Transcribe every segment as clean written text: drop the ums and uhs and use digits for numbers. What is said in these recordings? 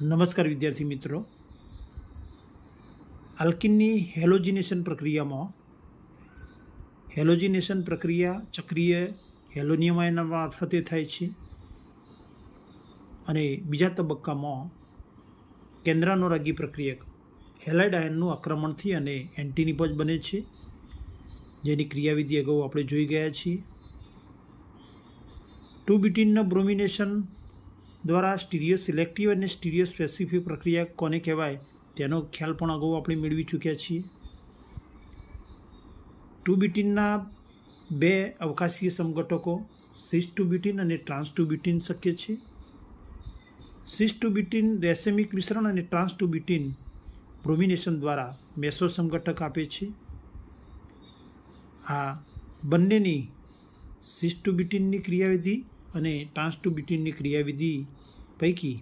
નમસ્કાર વિદ્યાર્થી મિત્રો, આલ્કીનની હેલોજિનેશન પ્રક્રિયા ચક્રીય હેલોનિયમ આયન મારફતે થાય છે અને બીજા તબક્કામાં કેન્દ્રાનુરાગી પ્રક્રિયક હેલાઇડ આયનનું આક્રમણથી અને એન્ટીનિપજ બને છે, જેની ક્રિયાવિધિ અગાઉ આપણે જોઈ ગયા છીએ. 2-બ્યુટીનના બ્રોમિનેશન દ્વારા સ્ટીરિયો સિલેક્ટિવ અને સ્ટીરિયો સ્પેસિફિક પ્રક્રિયા કોને કહેવાય તેનો ખ્યાલ પણ અગાઉ આપણે મેળવી ચૂક્યા છીએ. 2-બ્યુટીનના બે અવકાશીય સમઘટકો સિસ-2-બ્યુટીન અને ટ્રાન્સ-2-બ્યુટીન શક્ય છે. સિસ-2-બ્યુટીન રેસેમિક મિશ્રણ અને ટ્રાન્સ-2-બ્યુટીન બ્રોમિનેશન દ્વારા મેસો સમઘટક આપે છે. આ બંનેની સિસ-2-બ્યુટીનની ક્રિયાવિધિ અને ટ્રાન્સ-2-બ્યુટીનની ક્રિયાવિધિ પૈકી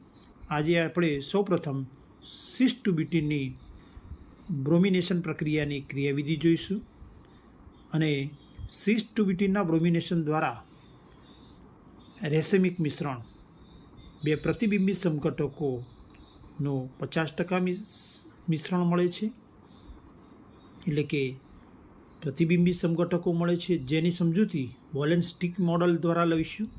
આજે આપણે સૌપ્રથમ સિસ-2-બ્યુટીનની બ્રોમિનેશન પ્રક્રિયાની ક્રિયાવિધિ જોઈશું અને સિસ-2-બ્યુટીનના બ્રોમિનેશન દ્વારા રેસેમિક મિશ્રણ બે પ્રતિબિંબિત સમઘટકોનું 50% મિશ્રણ મળે છે, એટલે કે પ્રતિબિંબિત સમઘટકો મળે છે, જેની સમજૂતી વોલેન્સ્ટિક મોડલ દ્વારા લઈશું.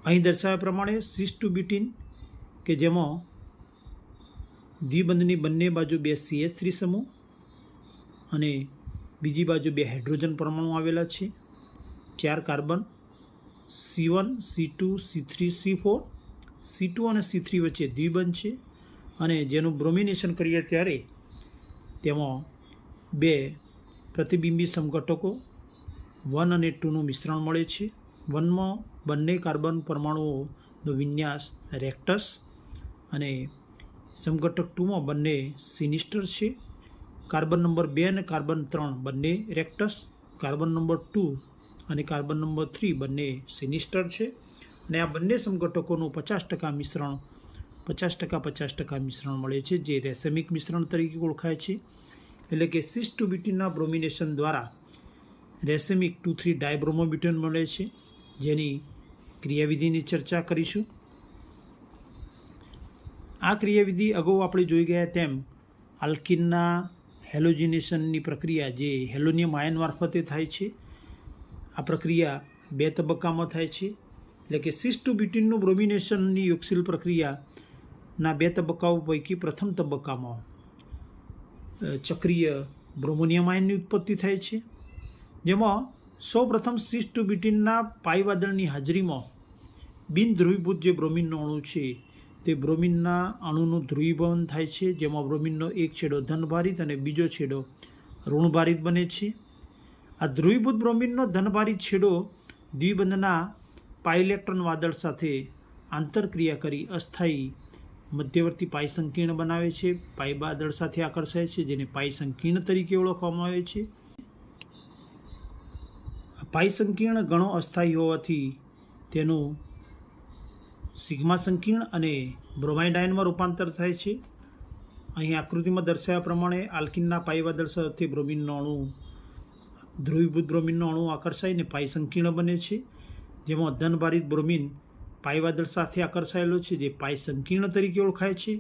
અહીં દર્શાવ્યા પ્રમાણે સિસ-2-બ્યુટીન કે જેમાં દ્વિબંધની બંને બાજુ બે CH3 સમૂહ અને બીજી બાજુ બે હાઇડ્રોજન પરમાણુ આવેલા છે, 4 carbon C1, C2, C3, C4, C2 અને C3 વચ્ચે દ્વિબંધ છે અને જેનું બ્રોમિનેશન કરીએ ત્યારે તેમાં બે પ્રતિબિંબી સમઘટકો 1 અને 2નું મિશ્રણ મળે છે. 1માં બંને કાર્બન પરમાણુઓનો વિન્યાસ રેક્ટસ અને સમઘટક 2માં બંને સિનિસ્ટર છે. કાર્બન નંબર 2 અને કાર્બન 3 બંને રેક્ટસ, કાર્બન નંબર 2 અને કાર્બન નંબર 3 બંને સિનિસ્ટર છે અને આ બંને સમઘટકોનું 50% મિશ્રણ 50% મિશ્રણ મળે છે, જે રેસેમિક મિશ્રણ તરીકે ઓળખાય છે. એટલે કે સિસ-2-બ્યુટીનના બ્રોમિનેશન દ્વારા રેસેમિક 2,3 ડાયબ્રોમોબ્યુટેન મળે છે, જેની ક્રિયાવિધિની ચર્ચા કરીશું. આ ક્રિયાવિધિ અગાઉ આપણે જોઈ ગયા તેમ આલ્કીનના હેલોજિનેશનની પ્રક્રિયા જે હેલોનિયમ આયન મારફતે થાય છે. આ પ્રક્રિયા બે તબક્કામાં થાય છે, એટલે કે સિસ-2-બ્યુટીનનું બ્રોમિનેશનની યોગશીલ પ્રક્રિયાના બે તબક્કાઓ પૈકી પ્રથમ તબક્કામાં ચક્રીય બ્રોમોનિયમ આયનની ઉત્પત્તિ થાય છે, જેમાં સૌપ્રથમ સિસ-2-બ્યુટીનના પાઈ વાદળની હાજરીમાં બિનધ્રુવીભૂત જે બ્રોમિનનો અણુ છે તે બ્રોમિનના અણુનું ધ્રુવીભવન થાય છે, જેમાં બ્રોમિનનો એક છેડો ધનભારિત અને બીજો છેડો ઋણભારિત બને છે. આ ધ્રુવીભૂત બ્રોમિનનો ધનભારિત છેડો દ્વિબંધના પાઈ ઇલેક્ટ્રોન વાદળ સાથે આંતરક્રિયા કરી અસ્થાયી મધ્યવર્તી પાઈ સંકીર્ણ બનાવે છે, પાઈ વાદળ સાથે આકર્ષાય છે, જેને પાઈ સંકીર્ણ તરીકે ઓળખવામાં આવે છે. પાઈ સંકીર્ણ ઘણો અસ્થાયી હોવાથી તેનું સિગ્મા સંકીર્ણ અને બ્રોમાઇડ આયનમાં રૂપાંતર થાય છે. અહીં આકૃતિમાં દર્શાવ્યા પ્રમાણે આલ્કીનના પાઈ વાદળ સાથે બ્રોમિનનો અણુ ધ્રુવીભૂત બ્રોમિનનો અણુ આકર્ષાઈને પાઈ સંકીર્ણ બને છે, જેમાં ધનભારિત બ્રોમિન પાઈ વાદળ સાથે આકર્ષાયેલો છે, જે પાઈ સંકીર્ણ તરીકે ઓળખાય છે.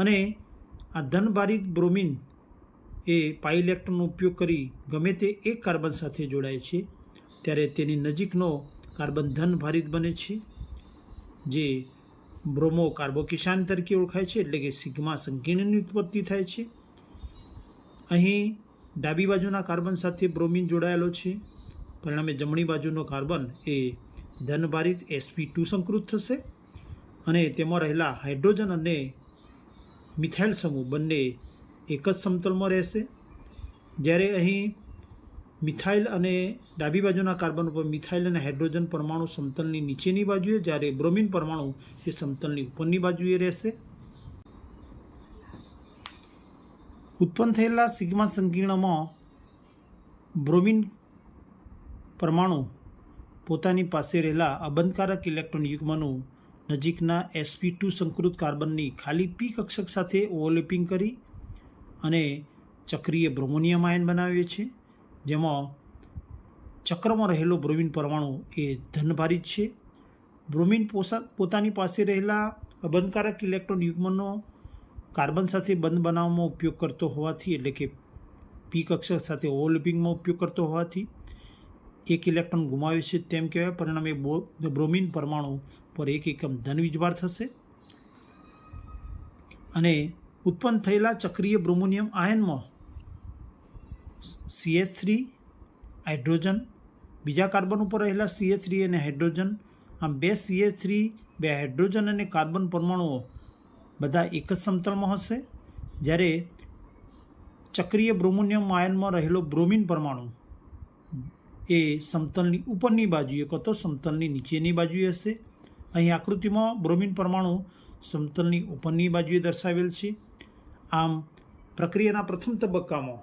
અને આ ધનભારિત બ્રોમિન એ પાઈ ઇલેક્ટ્રોનનો ઉપયોગ કરી ગમે તે એક કાર્બન સાથે જોડાય છે ત્યારે તેની નજીકનો કાર્બન ધનભારિત બને છે, જે બ્રોમો કાર્બોકેશાન તરીકે ઓળખાય છે, એટલે કે સિગ્મા સંકીર્ણની ઉત્પત્તિ થાય છે. અહીં ડાબી બાજુના કાર્બન સાથે બ્રોમિન જોડાયેલો છે, પરિણામે જમણી બાજુનો કાર્બન એ ધનભારિત sp2 સંકૃત થશે અને તેમાં રહેલા હાઇડ્રોજન અને મિથાઇલ સમૂહ બંને એક જ સમતલમાં રહેશે. જ્યારે અહીં મિથાઇલ અને ડાબી બાજુના કાર્બન ઉપર મિથાઇલ અને હાઇડ્રોજન પરમાણુ સમતલની નીચેની બાજુએ, જ્યારે બ્રોમિન પરમાણુ એ સમતલની ઉપરની બાજુએ રહેશે. ઉત્પન્ન થયેલા સિગ્મા સંકીર્ણમાં બ્રોમિન પરમાણુ પોતાની પાસે રહેલા અબંધકારક ઇલેક્ટ્રોન યુગ્મનું નજીકના sp2 સંકૃત કાર્બનની ખાલી p કક્ષક સાથે ઓવરલેપિંગ કરી અને ચક્રીય બ્રોમોનિયમ આયન બનાવે છે, જેમાં ચક્રમાં રહેલો બ્રોમિન પરમાણુ એ ધનભારિત છે બ્રોમિન પોતાની પાસે રહેલા અબંધકારક ઇલેક્ટ્રોન યુગ્મનો કાર્બન સાથે બંધ બનાવવામાં ઉપયોગ કરતો હોવાથી, એટલે કે પી કક્ષક સાથે ઓવરલેપિંગમાં ઉપયોગ કરતો હોવાથી એક ઇલેક્ટ્રોન ગુમાવે છે તેમ કહેવાય. પરિણામે બ્રોમિન પરમાણુ પર એક એકમ ધન વીજભાર થશે અને ઉત્પન્ન થયેલા ચક્રીય બ્રોમોનિયમ આયનમાં CH3 હાઇડ્રોજન, બીજા કાર્બન ઉપર રહેલા CH3 અને હાઇડ્રોજન, આમ બે CH3, બે હાઇડ્રોજન અને કાર્બન પરમાણુઓ બધા એક જ સમતલમાં હશે. જ્યારે ચક્રીય બ્રોમોનિયમ આયનમાં રહેલો બ્રોમિન પરમાણુ એ સમતલની ઉપરની બાજુએ કાં તો સમતલની નીચેની બાજુએ હશે. અહીં આકૃતિમાં બ્રોમિન પરમાણુ સમતલની ઉપરની બાજુએ દર્શાવેલ છે. આમ પ્રક્રિયાના પ્રથમ તબક્કામાં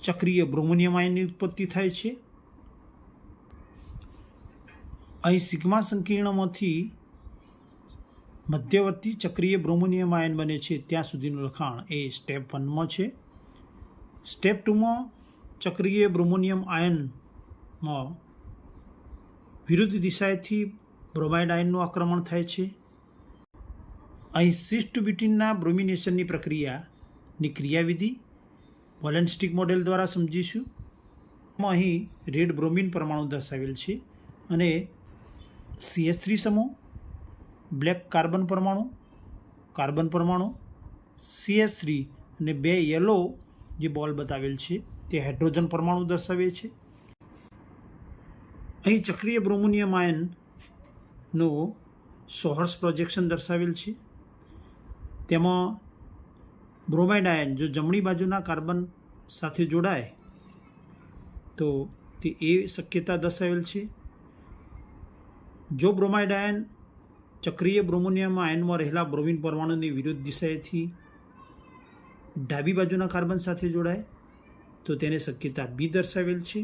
ચક્રીય બ્રોમોનિયમ આયનની ઉત્પત્તિ થાય છે. અહીં સિગ્મા સંકીર્ણમાંથી મધ્યવર્તી ચક્રીય બ્રોમોનિયમ આયન બને છે ત્યાં સુધીનું લખાણ એ સ્ટેપ 1માં છે. સ્ટેપ 2માં ચક્રીય બ્રોમોનિયમ આયનમાં વિરુદ્ધ દિશાએથી બ્રોમાઇડ આયનનું આક્રમણ થાય છે. અહીં સિસ ટુ બ્યુટીનના બ્રોમિનેશનની પ્રક્રિયાની ક્રિયાવિધિ વોલેન્સ્ટિક મોડેલ દ્વારા સમજીશું. અહીં રેડ બ્રોમિન પરમાણુ દર્શાવેલ છે અને CH3 સમૂહ, બ્લેક કાર્બન પરમાણુ, CH3 અને બે યલો જે બોલ બતાવેલ છે તે હાઇડ્રોજન પરમાણુ દર્શાવે છે. અહીં ચક્રીય બ્રોમોનિયમ આયનનું સોહર્સ પ્રોજેક્શન દર્શાવેલ છે. તેમાં બ્રોમાઇડ આયન જો જમણી બાજુના કાર્બન સાથે જોડાય તો તે એ શક્યતા દર્શાવેલ છે. જો બ્રોમાઇડ આયન ચક્રીય બ્રોમોનિયમ આયનમાં રહેલા બ્રોમિન પરમાણુની વિરુદ્ધ દિશાએથી ડાબી બાજુના કાર્બન સાથે જોડાય તો તેને શક્યતા બી દર્શાવેલ છે.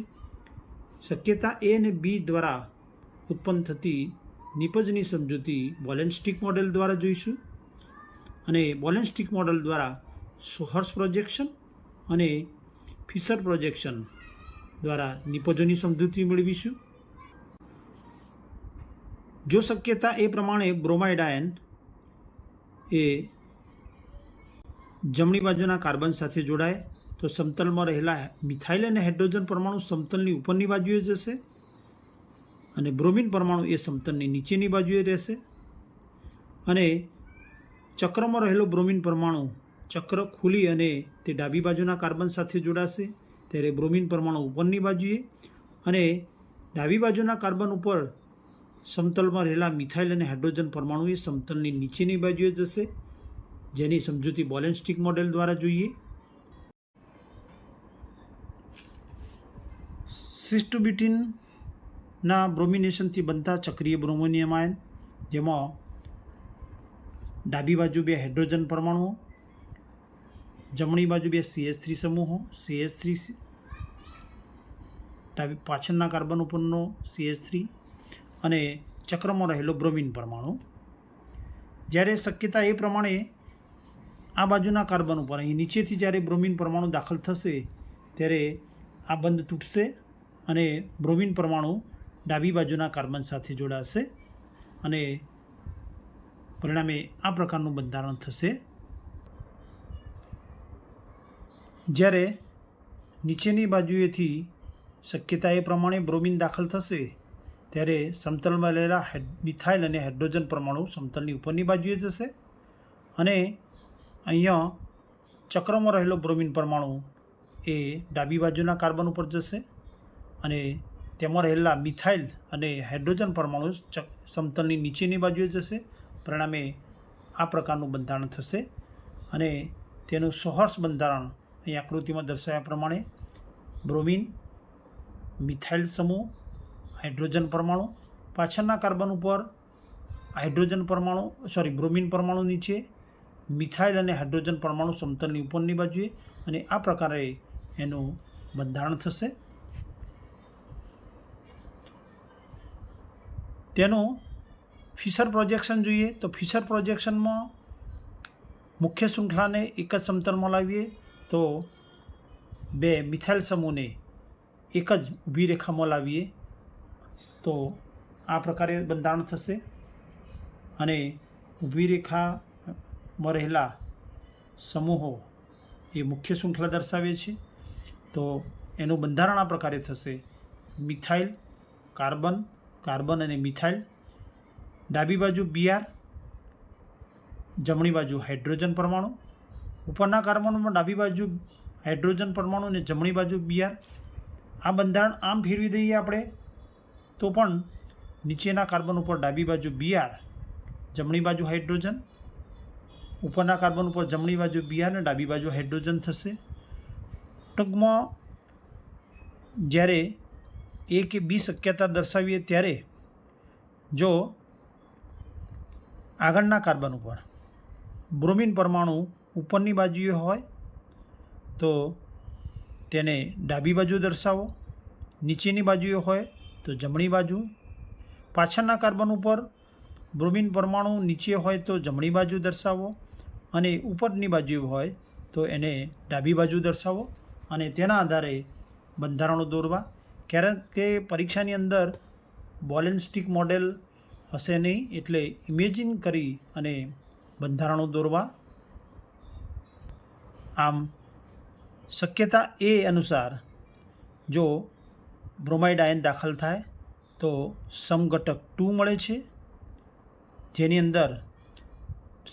શક્યતા એ અને બી દ્વારા ઉત્પન્ન થતી નિપજની સમજૂતી વોલેન્સ્ટિક મોડેલ દ્વારા જોઈશું અને વોલેન્સ્ટિક મોડેલ દ્વારા સોહર્સ પ્રોજેક્શન અને ફિશર પ્રોજેક્શન દ્વારા નિપજોની સમજૂતી મેળવીશું. જો શક્યતા એ પ્રમાણે બ્રોમાઇડ આયન એ જમણી બાજુના કાર્બન સાથે જોડાય તો સમતલમાં રહેલા મિથાઇલ અને હાઇડ્રોજન પરમાણુ સમતલની ઉપરની બાજુએ જશે અને બ્રોમિન પરમાણુ એ સમતલની નીચેની બાજુએ રહેશે. અને ચક્રમાં રહેલો બ્રોમિન પરમાણુ ચક્ર ખુલી અને તે ડાબી બાજુના કાર્બન સાથે જોડાશે ત્યારે બ્રોમિન પરમાણુ ઉપરની બાજુએ અને ડાબી બાજુના કાર્બન ઉપર સમતલમાં રહેલા મિથાઇલ અને હાઇડ્રોજન પરમાણુ એ સમતલની નીચેની બાજુએ જશે, જેની સમજૂતી વોલેન્સ્ટિક મોડેલ દ્વારા જોઈએ. સિસ ટુ બ્યુટીનના બ્રોમિનેશનથી બનતા ચક્રીય બ્રોમોનિયમ આયન, જેમાં ડાબી બાજુ બે હાઇડ્રોજન પરમાણુઓ, જમણી બાજુ બે CH3 સમૂહો, CH3 ડાબી પાછળના કાર્બન ઉપરનો CH3 અને ચક્રમાં રહેલો બ્રોમિન પરમાણુ. જ્યારે શક્યતા એ પ્રમાણે આ બાજુના કાર્બન ઉપર અહીં નીચેથી જ્યારે બ્રોમિન પરમાણુ દાખલ થશે ત્યારે આ બંધ તૂટશે અને બ્રોમિન પરમાણુ ડાબી બાજુના કાર્બન સાથે જોડાશે અને પરિણામે આ પ્રકારનું બંધારણ થશે. જ્યારે નીચેની બાજુએથી શક્યતા એ પ્રમાણે બ્રોમિન દાખલ થશે ત્યારે સમતલમાં રહેલા મિથાઇલ અને હાઇડ્રોજન પરમાણુ સમતલની ઉપરની બાજુએ જશે અને અહીંયા ચક્રમાં રહેલો બ્રોમિન પરમાણુ એ ડાબી બાજુના કાર્બન ઉપર જશે અને તેમાં રહેલા મિથાઇલ અને હાઇડ્રોજન પરમાણુ સમતલની નીચેની બાજુએ જશે. પરિણામે આ પ્રકારનું બંધારણ થશે અને તેનું સોહર્સ બંધારણ અહીં આકૃતિમાં દર્શાવ્યા પ્રમાણે બ્રોમિન, મિથાઇલ સમૂહ, હાઇડ્રોજન પરમાણુ, પાછળના કાર્બન ઉપર બ્રોમિન પરમાણુ નીચે, મિથાઇલ અને હાઇડ્રોજન પરમાણુ સમતલની ઉપરની બાજુએ અને આ પ્રકારે એનું બંધારણ થશે. તેનું ફિશર પ્રોજેક્શન જોઈએ તો ફિશર પ્રોજેક્શનમાં મુખ્ય શૃંખલાને એક જ સમતલમાં લાવીએ તો બે મિથાઇલ સમૂહને એક જ ઊભી રેખામાં લાવીએ તો આ પ્રકારે બંધારણ થશે અને ઊભી રેખામાં રહેલા સમૂહો એ મુખ્ય શૃંખલા દર્શાવે છે. તો એનું બંધારણ આ પ્રકારે થશે: મિથાઇલ, કાર્બન, કાર્બન અને મિથાઇલ. ડાબી બાજુ Br, જમણી બાજુ હાઇડ્રોજન પરમાણુ. ઉપરના કાર્બનમાં ડાબી બાજુ હાઇડ્રોજન પરમાણુ અને જમણી બાજુ Br. આ બંધારણ આમ ફેરવી દઈએ આપણે તો પણ નીચેના કાર્બન ઉપર ડાબી બાજુ Br, જમણી બાજુ હાઇડ્રોજન. ઉપરના કાર્બન ઉપર જમણી બાજુ Br અને ડાબી બાજુ હાઇડ્રોજન થશે. ટૂંકમાં જ્યારે A કે B શક્યતા દર્શાવીએ ત્યારે જો આગળના કાર્બન ઉપર બ્રોમિન પરમાણુ ઉપરની બાજુએ હોય તો તેને ડાબી બાજુ દર્શાવો, નીચેની બાજુએ હોય તો જમણી બાજુ. પાછળના કાર્બન ઉપર બ્રોમિન પરમાણુ નીચે હોય તો જમણી બાજુ દર્શાવો અને ઉપરની બાજુએ હોય તો એને ડાબી બાજુ દર્શાવો અને તેના આધારે બંધારણો દોરવા. કારણ કે પરીક્ષાની અંદર બોલ એન્ડ સ્ટિક મોડેલ હશે નહીં, એટલે ઇમેજિન કરી અને બંધારણો દોરવા. આમ શક્યતા એ અનુસાર જો બ્રોમાઇડ આયન દાખલ થાય તો સમઘટક 2 મળે છે, જેની અંદર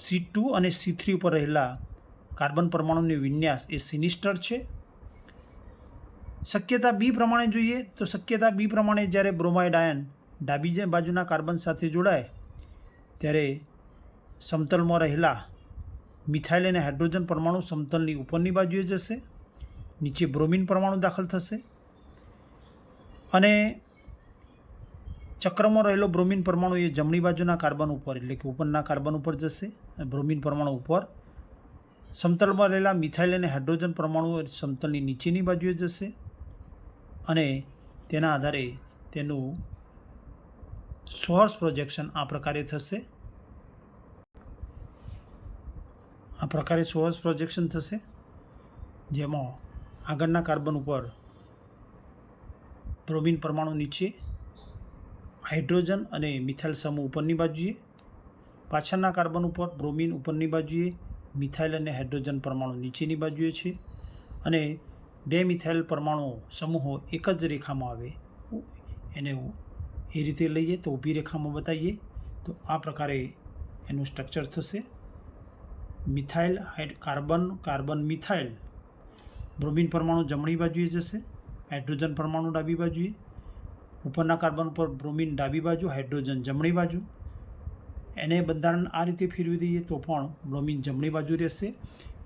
C2 અને C3 ઉપર રહેલા કાર્બન પરમાણુની વિન્યાસ એ સિનિસ્ટર છે. શક્યતા બી પ્રમાણે જોઈએ તો શક્યતા બી પ્રમાણે જ્યારે બ્રોમાઇડ આયન ડાબી બાજુના કાર્બન સાથે જોડાય ત્યારે સમતલમાં રહેલા મિથાઇલ અને હાઇડ્રોજન પરમાણુ સમતલની ઉપરની બાજુએ જશે, નીચે બ્રોમિન પરમાણુ દાખલ થશે અને ચક્રમાં રહેલો બ્રોમિન પરમાણુ એ જમણી બાજુના કાર્બન ઉપર એટલે કે ઉપરના કાર્બન ઉપર જશે અને બ્રોમિન પરમાણુ ઉપર. સમતલમાં રહેલા મિથાઇલ અને હાઇડ્રોજન પરમાણુ સમતલની નીચેની બાજુએ જશે અને તેના આધારે તેનું સોર્સ પ્રોજેક્શન આ પ્રકારે થશે. આ પ્રકારે સોર્સ પ્રોજેક્શન થશે, જેમાં આગળના કાર્બન ઉપર બ્રોમિન પરમાણુ નીચે, હાઇડ્રોજન અને મિથાઇલ સમૂહ ઉપરની બાજુએ, પાછળના કાર્બન ઉપર બ્રોમિન ઉપરની બાજુએ, મિથાઇલ અને હાઇડ્રોજન પરમાણુ નીચેની બાજુએ છે અને બે મિથાઇલ પરમાણુ સમૂહો એક જ રેખામાં આવે. એને એ રીતે લઈએ તો ઊભી રેખામાં બતાવીએ તો આ પ્રકારે એનું સ્ટ્રક્ચર થશે. Methyl carbon, carbon methyl. Bromine પરમાણુ જમણી બાજુએ જશે, હાઇડ્રોજન પરમાણુ ડાબી બાજુએ. ઉપરના કાર્બન પર બ્રોમિન ડાબી બાજુ, હાઇડ્રોજન જમણી બાજુ. એને બંધારણ આ રીતે ફેરવી દઈએ તો પણ બ્રોમિન જમણી બાજુ રહેશે.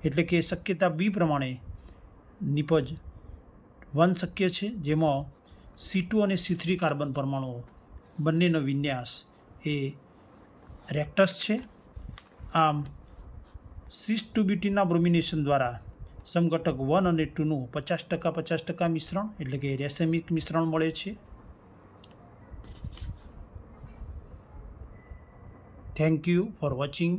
એટલે કે શક્યતા બી પ્રમાણે નિપજ 1 શક્ય છે, જેમાં C2 અને C3 કાર્બન પરમાણુઓ બંનેનો વિન્યાસ એ રેક્ટસ છે. આમ સિસ ટુ બ્યુટીનના બ્રોમિનેશન દ્વારા સમઘટક 1 અને 2નું 50% મિશ્રણ એટલે કે રેસેમિક મિશ્રણ મળે છે. Thank you for watching.